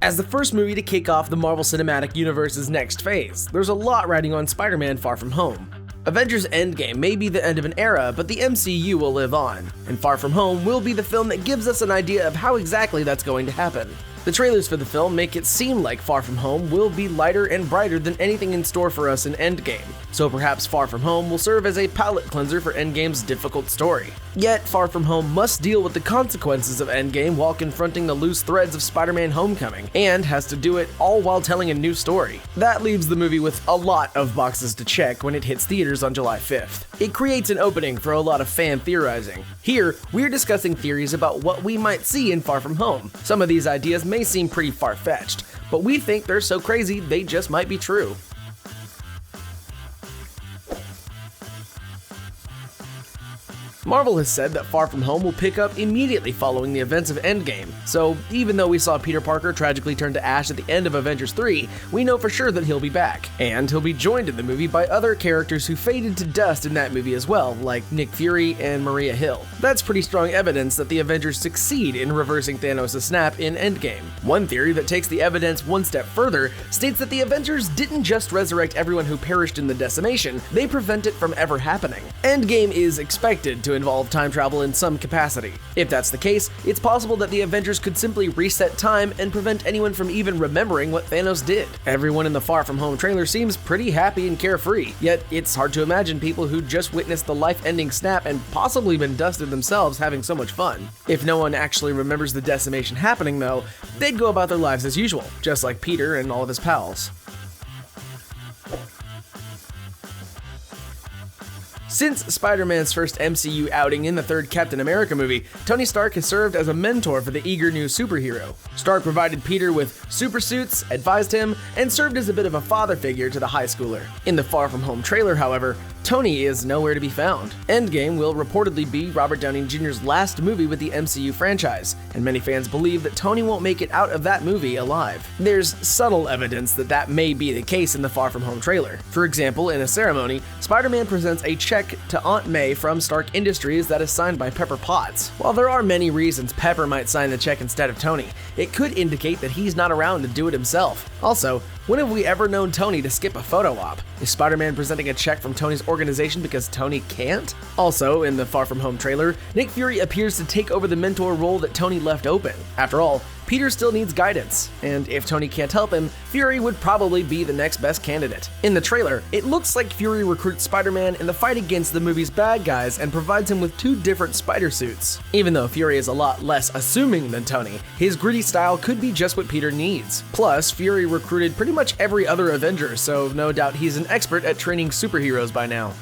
As the first movie to kick off the Marvel Cinematic Universe's next phase, there's a lot riding on Spider-Man Far From Home. Avengers Endgame may be the end of an era, but the MCU will live on, and Far From Home will be the film that gives us an idea of how exactly that's going to happen. The trailers for the film make it seem like Far From Home will be lighter and brighter than anything in store for us in Endgame, so perhaps Far From Home will serve as a palate cleanser for Endgame's difficult story. Yet, Far From Home must deal with the consequences of Endgame while confronting the loose threads of Spider-Man Homecoming, and has to do it all while telling a new story. That leaves the movie with a lot of boxes to check when it hits theaters on July 5th. It creates an opening for a lot of fan theorizing. Here, we're discussing theories about what we might see in Far From Home. Some of these ideas may seem pretty far-fetched, but we think they're so crazy they just might be true. Marvel has said that Far From Home will pick up immediately following the events of Endgame, so even though we saw Peter Parker tragically turn to ash at the end of Avengers 3, we know for sure that he'll be back. And he'll be joined in the movie by other characters who faded to dust in that movie as well, like Nick Fury and Maria Hill. That's pretty strong evidence that the Avengers succeed in reversing Thanos' snap in Endgame. One theory that takes the evidence one step further states that the Avengers didn't just resurrect everyone who perished in the decimation, they prevent it from ever happening. Endgame is expected to involve time travel in some capacity. If that's the case, it's possible that the Avengers could simply reset time and prevent anyone from even remembering what Thanos did. Everyone in the Far From Home trailer seems pretty happy and carefree, yet it's hard to imagine people who just witnessed the life-ending snap and possibly been dusted themselves having so much fun. If no one actually remembers the decimation happening though, they'd go about their lives as usual, just like Peter and all of his pals. Since Spider-Man's first MCU outing in the third Captain America movie, Tony Stark has served as a mentor for the eager new superhero. Stark provided Peter with super suits, advised him, and served as a bit of a father figure to the high schooler. In the Far From Home trailer, however, Tony is nowhere to be found. Endgame will reportedly be Robert Downey Jr.'s last movie with the MCU franchise, and many fans believe that Tony won't make it out of that movie alive. There's subtle evidence that that may be the case in the Far From Home trailer. For example, in a ceremony, Spider-Man presents a check to Aunt May from Stark Industries that is signed by Pepper Potts. While there are many reasons Pepper might sign the check instead of Tony, it could indicate that he's not around to do it himself. Also, when have we ever known Tony to skip a photo op? Is Spider-Man presenting a check from Tony's organization because Tony can't? Also, in the Far From Home trailer, Nick Fury appears to take over the mentor role that Tony left open. After all, Peter still needs guidance, and if Tony can't help him, Fury would probably be the next best candidate. In the trailer, it looks like Fury recruits Spider-Man in the fight against the movie's bad guys and provides him with 2 different spider suits. Even though Fury is a lot less assuming than Tony, his gritty style could be just what Peter needs. Plus, Fury recruited pretty much every other Avenger, so no doubt he's an expert at training superheroes by now.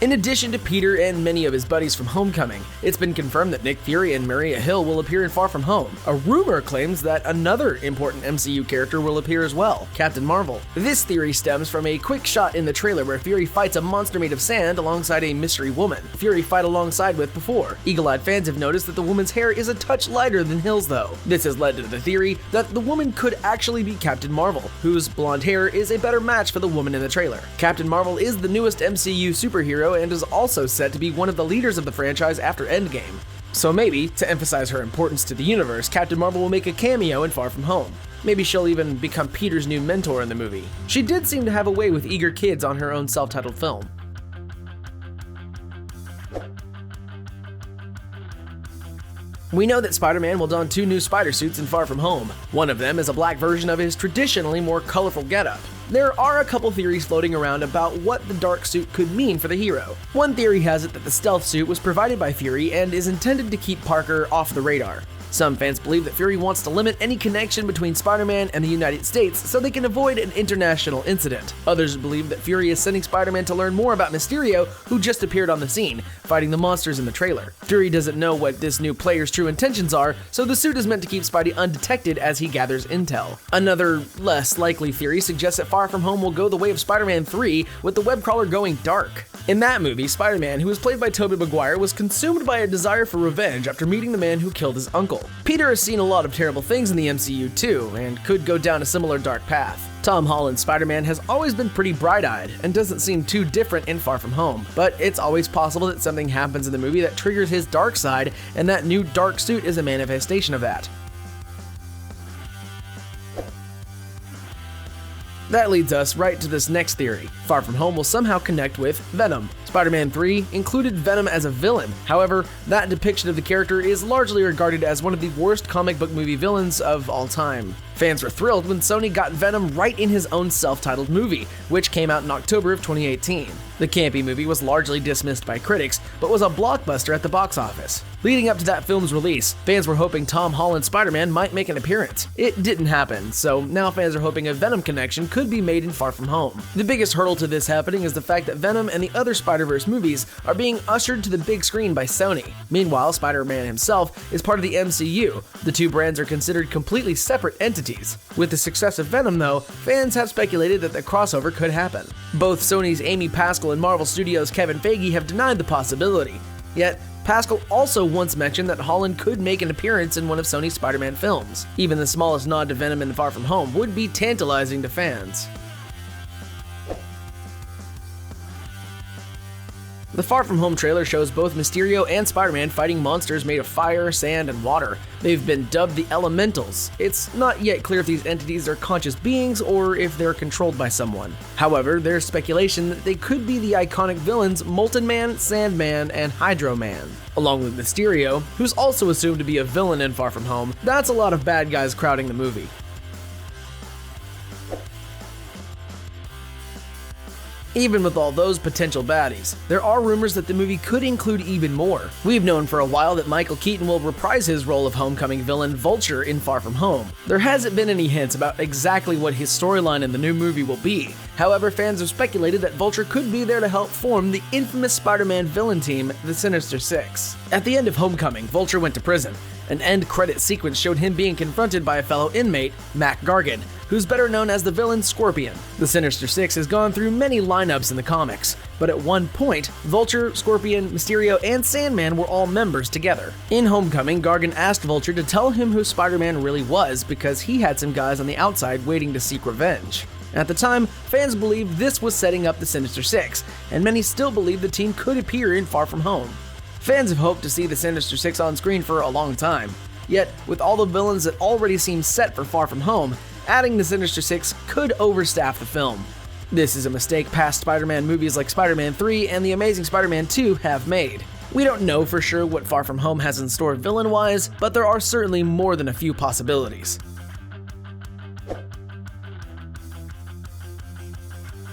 In addition to Peter and many of his buddies from Homecoming, it's been confirmed that Nick Fury and Maria Hill will appear in Far From Home. A rumor claims that another important MCU character will appear as well, Captain Marvel. This theory stems from a quick shot in the trailer where Fury fights a monster made of sand alongside a mystery woman Fury fought alongside with before. Eagle-eyed fans have noticed that the woman's hair is a touch lighter than Hill's though. This has led to the theory that the woman could actually be Captain Marvel, whose blonde hair is a better match for the woman in the trailer. Captain Marvel is the newest MCU superhero and is also said to be one of the leaders of the franchise after Endgame. So maybe, to emphasize her importance to the universe, Captain Marvel will make a cameo in Far From Home. Maybe she'll even become Peter's new mentor in the movie. She did seem to have a way with eager kids on her own self-titled film. We know that Spider-Man will don 2 new spider suits in Far From Home. One of them is a black version of his traditionally more colorful getup. There are a couple theories floating around about what the dark suit could mean for the hero. One theory has it that the stealth suit was provided by Fury and is intended to keep Parker off the radar. Some fans believe that Fury wants to limit any connection between Spider-Man and the United States so they can avoid an international incident. Others believe that Fury is sending Spider-Man to learn more about Mysterio, who just appeared on the scene, fighting the monsters in the trailer. Fury doesn't know what this new player's true intentions are, so the suit is meant to keep Spidey undetected as he gathers intel. Another, less likely theory suggests that Far From Home will go the way of Spider-Man 3, with the web crawler going dark. In that movie, Spider-Man, who was played by Tobey Maguire, was consumed by a desire for revenge after meeting the man who killed his uncle. Peter has seen a lot of terrible things in the MCU too, and could go down a similar dark path. Tom Holland's Spider-Man has always been pretty bright-eyed, and doesn't seem too different in Far From Home, but it's always possible that something happens in the movie that triggers his dark side, and that new dark suit is a manifestation of that. That leads us right to this next theory. Far From Home will somehow connect with Venom. Spider-Man 3 included Venom as a villain. However, that depiction of the character is largely regarded as one of the worst comic book movie villains of all time. Fans were thrilled when Sony got Venom right in his own self-titled movie, which came out in October of 2018. The campy movie was largely dismissed by critics, but was a blockbuster at the box office. Leading up to that film's release, fans were hoping Tom Holland's Spider-Man might make an appearance. It didn't happen, so now fans are hoping a Venom connection could be made in Far From Home. The biggest hurdle to this happening is the fact that Venom and the other Spider-Verse movies are being ushered to the big screen by Sony. Meanwhile, Spider-Man himself is part of the MCU. The two brands are considered completely separate entities. With the success of Venom, though, fans have speculated that the crossover could happen. Both Sony's Amy Pascal and Marvel Studios' Kevin Feige have denied the possibility. Yet, Pascal also once mentioned that Holland could make an appearance in one of Sony's Spider-Man films. Even the smallest nod to Venom in Far From Home would be tantalizing to fans. The Far From Home trailer shows both Mysterio and Spider-Man fighting monsters made of fire, sand, and water. They've been dubbed the Elementals. It's not yet clear if these entities are conscious beings or if they're controlled by someone. However, there's speculation that they could be the iconic villains Molten Man, Sandman, and Hydro Man. Along with Mysterio, who's also assumed to be a villain in Far From Home. That's a lot of bad guys crowding the movie. Even with all those potential baddies, there are rumors that the movie could include even more. We've known for a while that Michael Keaton will reprise his role of homecoming villain Vulture in Far From Home. There hasn't been any hints about exactly what his storyline in the new movie will be. However, fans have speculated that Vulture could be there to help form the infamous Spider-Man villain team, the Sinister Six. At the end of Homecoming, Vulture went to prison. An end-credit sequence showed him being confronted by a fellow inmate, Mac Gargan, who's better known as the villain Scorpion. The Sinister Six has gone through many lineups in the comics, but at one point, Vulture, Scorpion, Mysterio, and Sandman were all members together. In Homecoming, Gargan asked Vulture to tell him who Spider-Man really was because he had some guys on the outside waiting to seek revenge. At the time, fans believed this was setting up the Sinister Six, and many still believe the team could appear in Far From Home. Fans have hoped to see the Sinister Six on screen for a long time. Yet, with all the villains that already seem set for Far From Home, adding the Sinister Six could overstaff the film. This is a mistake past Spider-Man movies like Spider-Man 3 and The Amazing Spider-Man 2 have made. We don't know for sure what Far From Home has in store villain-wise, but there are certainly more than a few possibilities.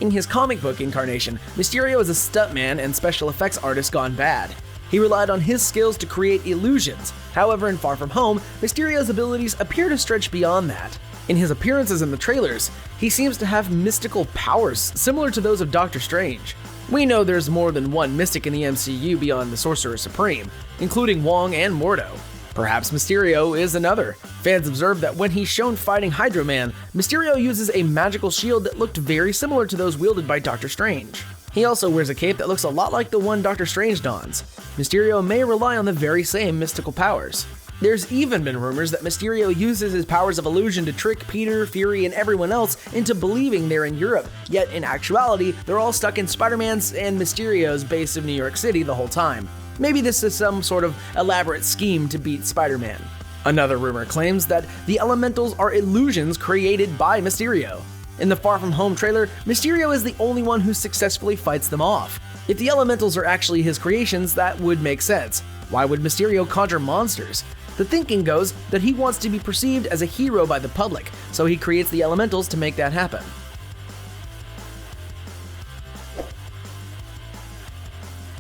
In his comic book incarnation, Mysterio is a stuntman and special effects artist gone bad. He relied on his skills to create illusions. However, in Far From Home, Mysterio's abilities appear to stretch beyond that. In his appearances in the trailers, he seems to have mystical powers similar to those of Doctor Strange. We know there's more than one mystic in the MCU beyond the Sorcerer Supreme, including Wong and Mordo. Perhaps Mysterio is another. Fans observed that when he's shown fighting Hydro Man, Mysterio uses a magical shield that looked very similar to those wielded by Doctor Strange. He also wears a cape that looks a lot like the one Doctor Strange dons. Mysterio may rely on the very same mystical powers. There's even been rumors that Mysterio uses his powers of illusion to trick Peter, Fury, and everyone else into believing they're in Europe, yet in actuality, they're all stuck in Spider-Man's and Mysterio's base of New York City the whole time. Maybe this is some sort of elaborate scheme to beat Spider-Man. Another rumor claims that the Elementals are illusions created by Mysterio. In the Far From Home trailer, Mysterio is the only one who successfully fights them off. If the Elementals are actually his creations, that would make sense. Why would Mysterio conjure monsters? The thinking goes that he wants to be perceived as a hero by the public, so he creates the Elementals to make that happen.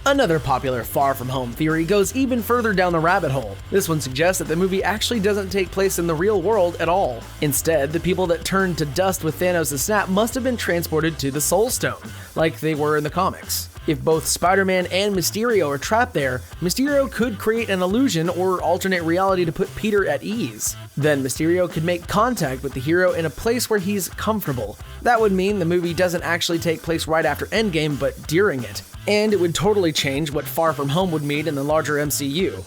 Another popular Far From Home theory goes even further down the rabbit hole. This one suggests that the movie actually doesn't take place in the real world at all. Instead, the people that turned to dust with Thanos' snap must have been transported to the Soul Stone, like they were in the comics. If both Spider-Man and Mysterio are trapped there, Mysterio could create an illusion or alternate reality to put Peter at ease. Then Mysterio could make contact with the hero in a place where he's comfortable. That would mean the movie doesn't actually take place right after Endgame, but during it. And it would totally change what Far From Home would mean in the larger MCU.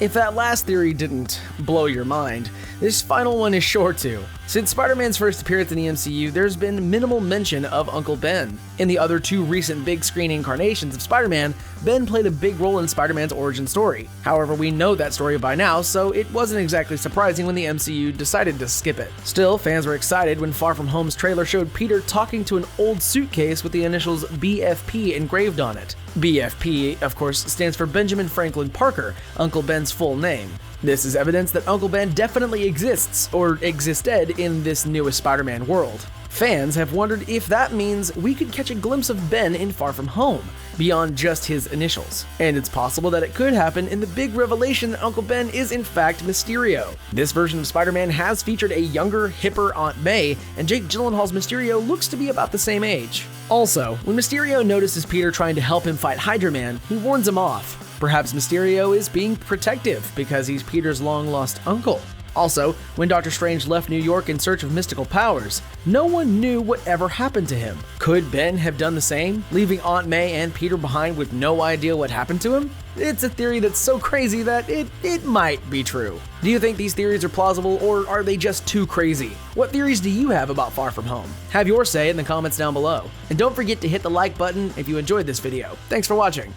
If that last theory didn't blow your mind, this final one is sure to. Since Spider-Man's first appearance in the MCU, there's been minimal mention of Uncle Ben. In the other two recent big screen incarnations of Spider-Man, Ben played a big role in Spider-Man's origin story. However, we know that story by now, so it wasn't exactly surprising when the MCU decided to skip it. Still, fans were excited when Far From Home's trailer showed Peter talking to an old suitcase with the initials BFP engraved on it. BFP, of course, stands for Benjamin Franklin Parker, Uncle Ben's full name. This is evidence that Uncle Ben definitely exists, or existed, in this newest Spider-Man world. Fans have wondered if that means we could catch a glimpse of Ben in Far From Home, beyond just his initials. And it's possible that it could happen in the big revelation that Uncle Ben is in fact Mysterio. This version of Spider-Man has featured a younger, hipper Aunt May, and Jake Gyllenhaal's Mysterio looks to be about the same age. Also, when Mysterio notices Peter trying to help him fight Hydra Man, he warns him off. Perhaps Mysterio is being protective because he's Peter's long-lost uncle. Also, when Doctor Strange left New York in search of mystical powers, no one knew what ever happened to him. Could Ben have done the same, leaving Aunt May and Peter behind with no idea what happened to him? It's a theory that's so crazy that it might be true. Do you think these theories are plausible, or are they just too crazy? What theories do you have about Far From Home? Have your say in the comments down below. And don't forget to hit the like button if you enjoyed this video. Thanks for watching.